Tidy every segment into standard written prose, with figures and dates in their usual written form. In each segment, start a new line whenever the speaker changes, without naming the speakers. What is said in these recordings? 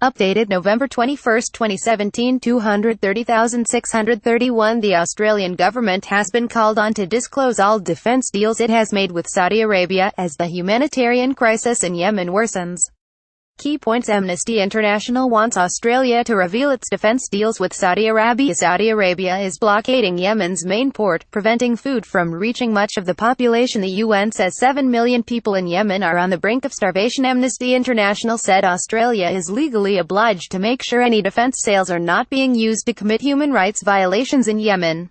Updated November 21, 2017, 230,631. The Australian government has been called on to disclose all defence deals it has made with Saudi Arabia, as the humanitarian crisis in Yemen worsens. Key points: Amnesty International wants Australia to reveal its defence deals with Saudi Arabia. Saudi Arabia is blockading Yemen's main port, preventing food from reaching much of the population. The UN says 7 million people in Yemen are on the brink of starvation. Amnesty International said Australia is legally obliged to make sure any defence sales are not being used to commit human rights violations in Yemen.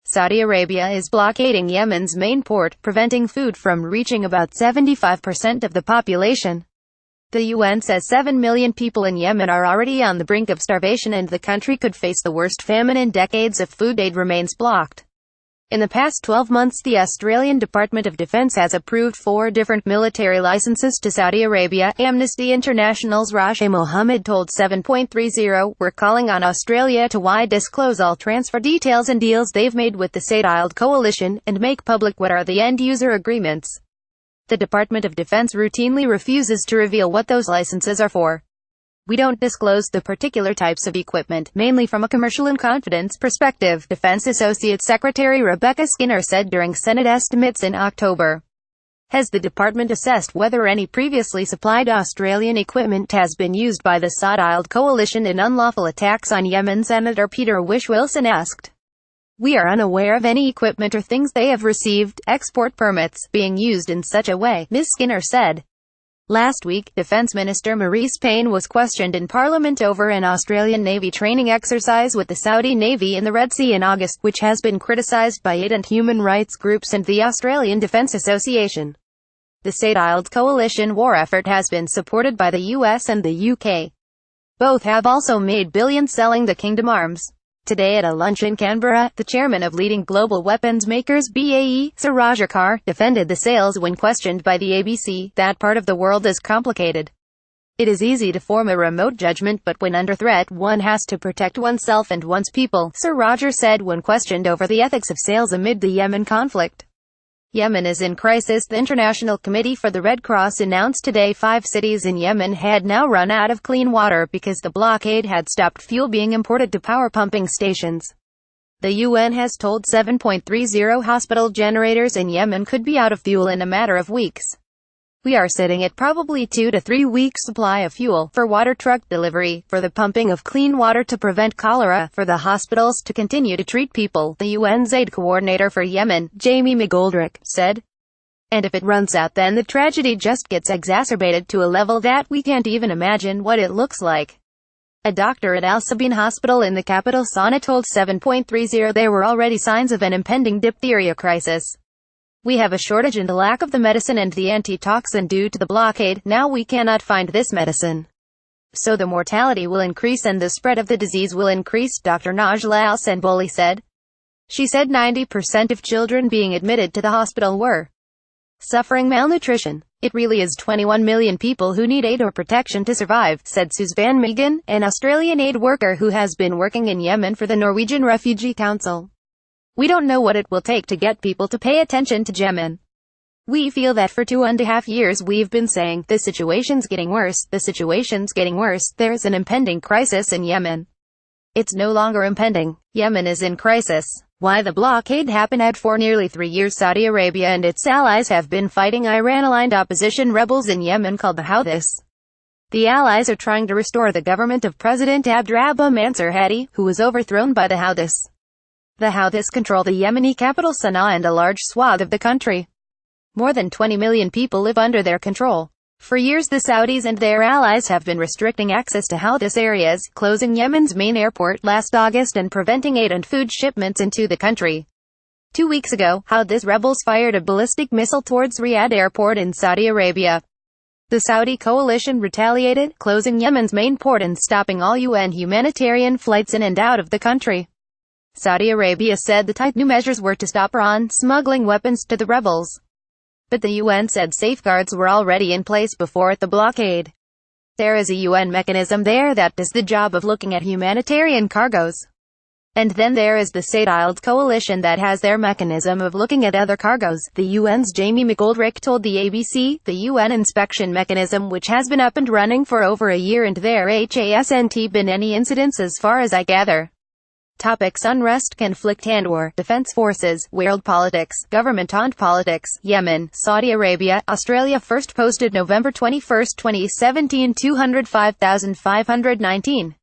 Saudi Arabia is blockading Yemen's main port, preventing food from reaching about 75% of the population. The UN says 7 million people in Yemen are already on the brink of starvation, and the country could face the worst famine in decades if food aid remains blocked. In the past 12 months, the Australian Department of Defence has approved 4 different military licenses to Saudi Arabia. Amnesty International's Rashid Mohammed told 7.30, "We're calling on Australia to disclose all transfer details and deals they've made with the Saudi coalition, and make public what are the end-user agreements." The Department of Defense routinely refuses to reveal what those licenses are for. "We don't disclose the particular types of equipment, mainly from a commercial and confidence perspective," Defense Associate Secretary Rebecca Skinner said during Senate estimates in October. Has the department assessed whether any previously supplied Australian equipment has been used by the Saudi coalition in unlawful attacks on Yemen? Senator Peter Wish-Wilson asked. "We are unaware of any equipment or things they have received, export permits, being used in such a way," Ms. Skinner said. Last week, Defence Minister Marise Payne was questioned in Parliament over an Australian Navy training exercise with the Saudi Navy in the Red Sea in August, which has been criticised by it and human rights groups and the Australian Defence Association. The Saudi coalition war effort has been supported by the US and the UK. Both have also made billions selling the Kingdom arms. Today at a lunch in Canberra, the chairman of leading global weapons makers BAE, Sir Roger Carr, defended the sales when questioned by the ABC. "That part of the world is complicated. It is easy to form a remote judgment, but when under threat, one has to protect oneself and one's people," Sir Roger said when questioned over the ethics of sales amid the Yemen conflict. Yemen is in crisis. The International Committee for the Red Cross announced today 5 cities in Yemen had now run out of clean water because the blockade had stopped fuel being imported to power pumping stations. The UN has told 7.30 hospital generators in Yemen could be out of fuel in a matter of weeks. "We are sitting at probably 2 to 3 weeks supply of fuel, for water truck delivery, for the pumping of clean water to prevent cholera, for the hospitals to continue to treat people," the UN's aid coordinator for Yemen, Jamie McGoldrick, said. "And if it runs out, then the tragedy just gets exacerbated to a level that we can't even imagine what it looks like." A doctor at al-Sabeen hospital in the capital Sana'a told 7.30 there were already signs of an impending diphtheria crisis. "We have a shortage and a lack of the medicine and the antitoxin due to the blockade. Now we cannot find this medicine. So the mortality will increase and the spread of the disease will increase," Dr. Najla Al-Senboli said. She said 90% of children being admitted to the hospital were suffering malnutrition. "It really is 21 million people who need aid or protection to survive," said Suzanne Megan, an Australian aid worker who has been working in Yemen for the Norwegian Refugee Council. "We don't know what it will take to get people to pay attention to Yemen. We feel that for 2.5 years we've been saying, the situation's getting worse, the situation's getting worse, there's an impending crisis in Yemen. It's no longer impending. Yemen is in crisis." Why the blockade happened? For nearly 3 years Saudi Arabia and its allies have been fighting Iran-aligned opposition rebels in Yemen called the Houthis. The allies are trying to restore the government of President Abdrabbuh Mansur Hadi, who was overthrown by the Houthis. The Houthis control the Yemeni capital Sana'a and a large swath of the country. More than 20 million people live under their control. For years the Saudis and their allies have been restricting access to Houthis areas, closing Yemen's main airport last August and preventing aid and food shipments into the country. 2 weeks ago, Houthis rebels fired a ballistic missile towards Riyadh airport in Saudi Arabia. The Saudi coalition retaliated, closing Yemen's main port and stopping all UN humanitarian flights in and out of the country. Saudi Arabia said the tight new measures were to stop Iran smuggling weapons to the rebels. But the UN said safeguards were already in place before the blockade. There is a UN mechanism there that does the job of looking at humanitarian cargoes. And then there is the Saudi coalition that has their mechanism of looking at other cargoes. The UN's Jamie McGoldrick told the ABC, the UN inspection mechanism which has been up and running for over a year and there hasn't been any incidents as far as I gather. Topics: unrest, conflict and war, defense forces, world politics, government and politics, Yemen, Saudi Arabia, Australia. First posted November 21, 2017. 205,519